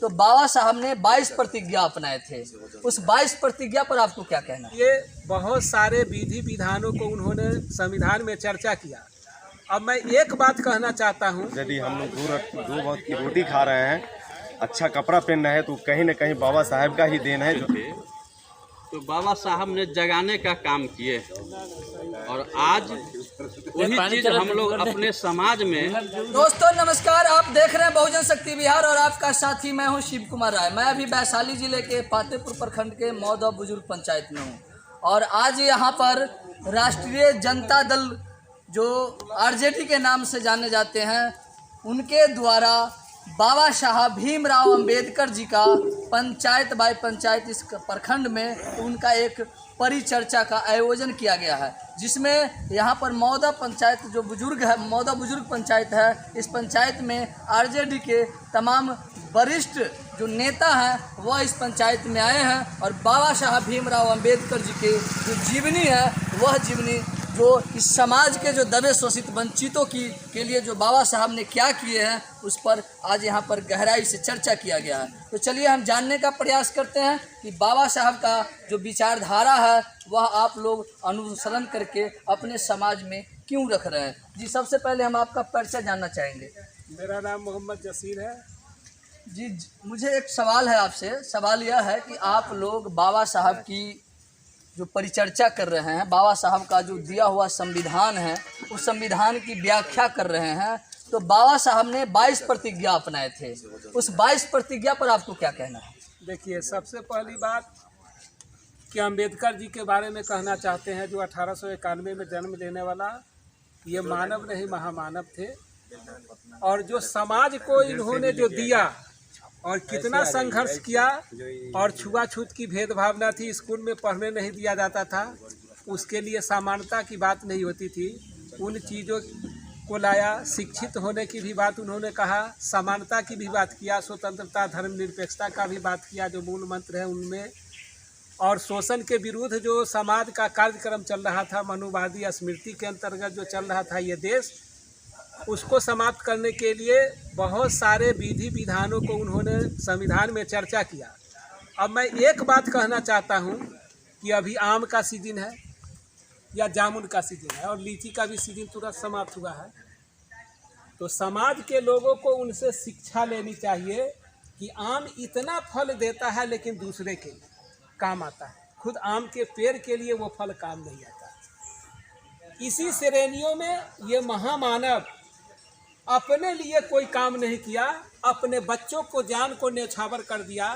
तो बाबा साहब ने 22 प्रतिज्ञा अपनाए थे। उस 22 प्रतिज्ञा पर आपको क्या कहना है? ये बहुत सारे विधि विधानों को उन्होंने संविधान में चर्चा किया। अब मैं एक बात कहना चाहता हूँ, यदि हम लोग दो वक्त की रोटी खा रहे हैं, अच्छा कपड़ा पहन रहे हैं, तो कहीं न कहीं बाबा साहब का ही देन है। तो बाबा साहब ने जगाने का काम किए और आज वही चीज हम लोग अपने समाज में। दोस्तों नमस्कार, आप देख रहे हैं बहुजन शक्ति बिहार और आपका साथी मैं हूं शिव कुमार राय। मैं अभी वैशाली जिले के पातेपुर प्रखंड के मौदा बुजुर्ग पंचायत में हूं और आज यहां पर राष्ट्रीय जनता दल जो आरजेडी के नाम से जाने जाते हैं, उनके द्वारा बाबा साहब भीमराव अंबेडकर जी का पंचायत बाय पंचायत इस प्रखंड में उनका एक परिचर्चा का आयोजन किया गया है, जिसमें यहाँ पर मौदा पंचायत जो बुजुर्ग है, मौदा बुजुर्ग पंचायत है, इस पंचायत में आरजेडी के तमाम वरिष्ठ जो नेता हैं वह इस पंचायत में आए हैं और बाबा साहब भीमराव अंबेडकर जी के जो जीवनी है, वह जीवनी जो इस समाज के जो दबे शोषित वंचितों के लिए जो बाबा साहब ने क्या किए हैं, उस पर आज यहाँ पर गहराई से चर्चा किया गया है। तो चलिए हम जानने का प्रयास करते हैं कि बाबा साहब का जो विचारधारा है वह आप लोग अनुसरण करके अपने समाज में क्यों रख रहे हैं। जी, सबसे पहले हम आपका परिचय जानना चाहेंगे। मेरा नाम मोहम्मद जसीर है। जी, मुझे एक सवाल है आपसे। सवाल यह है कि आप लोग बाबा साहब की जो परिचर्चा कर रहे हैं, बाबा साहब का जो दिया हुआ संविधान है, उस संविधान की व्याख्या कर रहे हैं, तो बाबा साहब ने 22 प्रतिज्ञा अपनाए थे। उस 22 प्रतिज्ञा पर आपको क्या कहना है? देखिए, सबसे पहली बात कि अंबेडकर जी के बारे में कहना चाहते हैं, जो 1891 में जन्म लेने वाला ये मानव नहीं महामानव थे, और जो समाज को इन्होंने जो दिया और कितना संघर्ष किया, और छुआछूत की भेदभावना थी, स्कूल में पढ़ने नहीं दिया जाता था, उसके लिए समानता की बात नहीं होती थी, उन चीज़ों को लाया। शिक्षित होने की भी बात उन्होंने कहा, समानता की भी बात किया, स्वतंत्रता धर्मनिरपेक्षता का भी बात किया जो मूल मंत्र है उनमें, और शोषण के विरुद्ध जो समाज का कार्यक्रम चल रहा था, मनुवादी स्मृति के अंतर्गत जो चल रहा था ये देश, उसको समाप्त करने के लिए बहुत सारे विधि विधानों को उन्होंने संविधान में चर्चा किया। अब मैं एक बात कहना चाहता हूँ कि अभी आम का सीजन है या जामुन का सीजन है और लीची का भी सीजन तुरंत समाप्त हुआ है, तो समाज के लोगों को उनसे शिक्षा लेनी चाहिए कि आम इतना फल देता है लेकिन दूसरे के लिए काम आता है, खुद आम के पेड़ के लिए वो फल काम नहीं आता। इसी श्रेणियों में ये महामानव अपने लिए कोई काम नहीं किया, अपने बच्चों को जान को न्यौछावर कर दिया,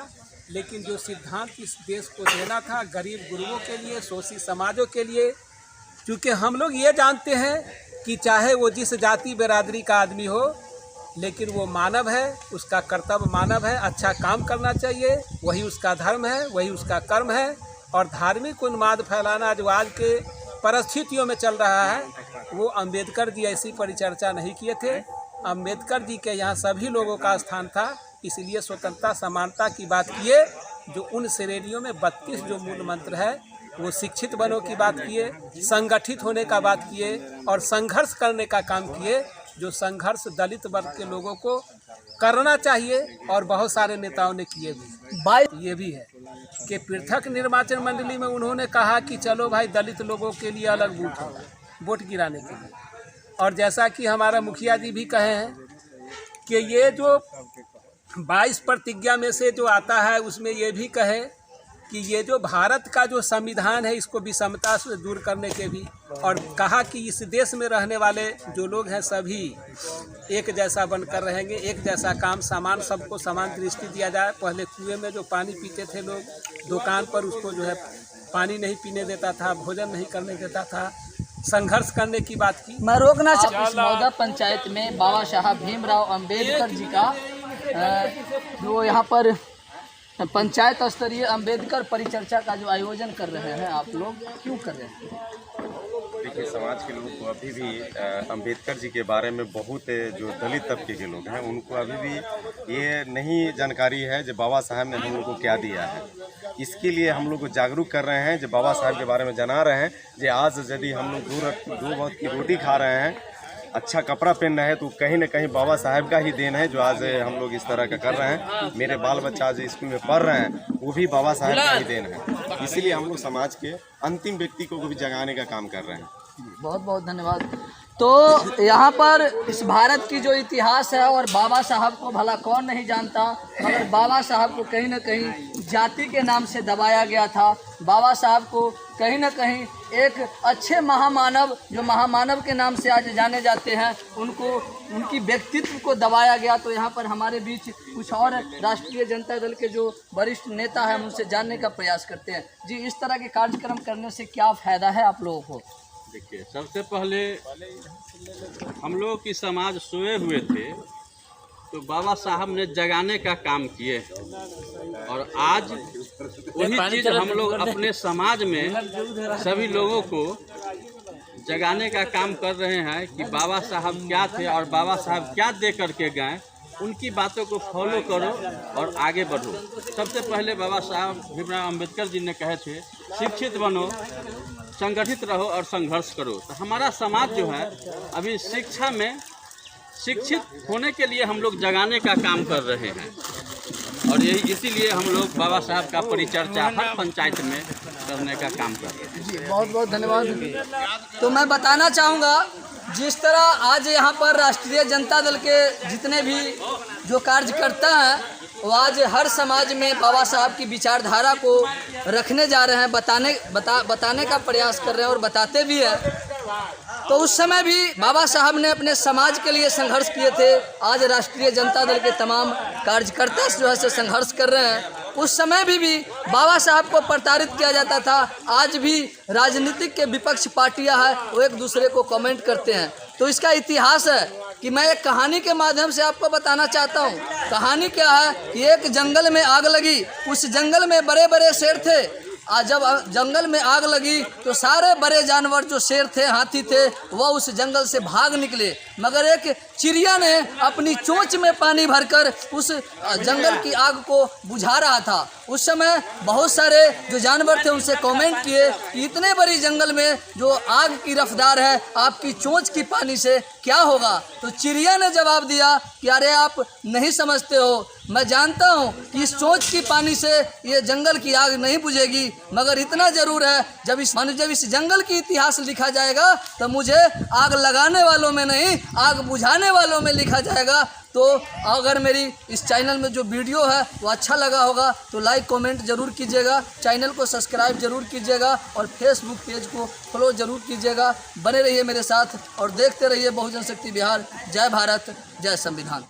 लेकिन जो सिद्धांत इस देश को देना था गरीब गुरुओं के लिए, शोषित समाजों के लिए, क्योंकि हम लोग ये जानते हैं कि चाहे वो जिस जाति बिरादरी का आदमी हो, लेकिन वो मानव है, उसका कर्तव्य मानव है, अच्छा काम करना चाहिए, वही उसका धर्म है, वही उसका कर्म है। और धार्मिक उन्माद फैलाना जो आज के परिस्थितियों में चल रहा है, वो अंबेडकर जी ऐसी परिचर्चा नहीं किए थे। अंबेडकर जी के यहाँ सभी लोगों का स्थान था, इसलिए स्वतंत्रता समानता की बात किए, जो उन श्रेणियों में 32 जो मूल मंत्र है, वो शिक्षित बनों की बात किए, संगठित होने का बात किए और संघर्ष करने का काम किए, जो संघर्ष दलित वर्ग के लोगों को करना चाहिए और बहुत सारे नेताओं ने किए भी। ये भी है कि पृथक निर्वाचन मंडली में उन्होंने कहा कि चलो भाई दलित लोगों के लिए अलग बूथ होगा वोट गिराने के लिए, और जैसा कि हमारा मुखिया जी भी कहे हैं कि ये जो 22 प्रतिज्ञा में से जो आता है उसमें ये भी कहे कि ये जो भारत का जो संविधान है इसको विषमता से दूर करने के भी, और कहा कि इस देश में रहने वाले जो लोग हैं सभी एक जैसा बनकर रहेंगे, एक जैसा काम, समान, सबको समान दृष्टि दिया जाए। पहले कुएं में जो पानी पीते थे लोग, दुकान पर उसको जो है पानी नहीं पीने देता था, भोजन नहीं करने देता था, संघर्ष करने की बात की। मैं रोकना चाहूँगा, मौदा पंचायत में बाबा साहब भीमराव अंबेडकर जी का जो यहाँ पर पंचायत स्तरीय अंबेडकर परिचर्चा का जो आयोजन कर रहे हैं, आप लोग क्यों कर रहे हैं? देखिए, समाज के लोगों को अभी भी अंबेडकर जी के बारे में बहुत जो दलित तबके के लोग हैं उनको अभी भी ये नहीं जानकारी है जो बाबा साहब ने हम लोग को क्या दिया है। इसके लिए हम लोग को जागरूक कर रहे हैं, जो बाबा साहब के बारे में जना रहे हैं। जो आज यदि हम लोग दो वक्त की रोटी खा रहे हैं, अच्छा कपड़ा पहन रहे हैं तो कहीं न कहीं बाबा साहब का ही देन है जो आज हम लोग इस तरह का कर रहे हैं। मेरे बाल बच्चा आज स्कूल में पढ़ रहे हैं वो भी बाबा साहब का ही देन है। इसीलिए हम लोग समाज के अंतिम व्यक्ति को भी जगाने का काम कर रहे हैं। बहुत बहुत धन्यवाद। तो यहाँ पर इस भारत की जो इतिहास है और बाबा साहब को भला कौन नहीं जानता, मगर बाबा साहब को कहीं न कहीं जाति के नाम से दबाया गया था। बाबा साहब को कहीं न कहीं एक अच्छे महामानव, जो महामानव के नाम से आज जाने जाते हैं, उनको उनकी व्यक्तित्व को दबाया गया। तो यहाँ पर हमारे बीच कुछ और राष्ट्रीय जनता दल के जो वरिष्ठ नेता हैं उनसे जानने का प्रयास करते हैं। जी, इस तरह के कार्यक्रम करने से क्या फ़ायदा है आप लोगों को? देखिए, सबसे पहले हम लोग की समाज सोए हुए थे तो बाबा साहब ने जगाने का काम किए और आज वही चीज़ हम लोग अपने समाज में सभी लोगों को जगाने का काम कर रहे हैं कि बाबा साहब क्या थे और बाबा साहब क्या दे करके गए, उनकी बातों को फॉलो करो और आगे बढ़ो। सबसे पहले बाबा साहब भीमराव अम्बेडकर जी ने कहे थे, शिक्षित बनो, संगठित रहो और संघर्ष करो। तो हमारा समाज जो है अभी शिक्षा में शिक्षित होने के लिए हम लोग जगाने का काम कर रहे हैं और यही इसीलिए हम लोग बाबा साहब का परिचर्चा हर पंचायत में करने का काम कर रहे हैं। जी, बहुत बहुत धन्यवाद। तो मैं बताना चाहूँगा, जिस तरह आज यहाँ पर राष्ट्रीय जनता दल के जितने भी जो कार्यकर्ता हैं वो आज हर समाज में बाबा साहब की विचारधारा को रखने जा रहे हैं, बताने का प्रयास कर रहे हैं और बताते भी हैं। तो उस समय भी बाबा साहब ने अपने समाज के लिए संघर्ष किए थे। आज राष्ट्रीय जनता दल के तमाम कार्यकर्ता जो है संघर्ष कर रहे हैं। उस समय भी बाबा साहब को प्रताड़ित किया जाता था। आज भी राजनीतिक के विपक्ष पार्टियां हैं वो एक दूसरे को कमेंट करते हैं। तो इसका इतिहास है कि मैं एक कहानी के माध्यम से आपको बताना चाहता हूँ। कहानी क्या है कि एक जंगल में आग लगी। उस जंगल में बड़े बड़े शेर थे। जब जंगल में आग लगी तो सारे बड़े जानवर जो शेर थे, हाथी थे, वह उस जंगल से भाग निकले, मगर एक चिड़िया ने अपनी चोंच में पानी भरकर उस जंगल की आग को बुझा रहा था। उस समय बहुत सारे जो जानवर थे उनसे कमेंट किए कि इतने बड़ी जंगल में जो आग की रफ्तार है, आपकी चोंच की पानी से क्या होगा। तो चिड़िया ने जवाब दिया कि अरे आप नहीं समझते हो, मैं जानता हूँ कि इस चोंच की पानी से ये जंगल की आग नहीं बुझेगी, मगर इतना ज़रूर है जब इस जंगल की इतिहास लिखा जाएगा तो मुझे आग लगाने वालों में नहीं, आग बुझाने वालों में लिखा जाएगा। तो अगर मेरी इस चैनल में जो वीडियो है वो अच्छा लगा होगा तो लाइक कमेंट ज़रूर कीजिएगा, चैनल को सब्सक्राइब ज़रूर कीजिएगा और फेसबुक पेज को फॉलो ज़रूर कीजिएगा। बने रहिए मेरे साथ और देखते रहिए बहुजन शक्ति बिहार। जय भारत, जय संविधान।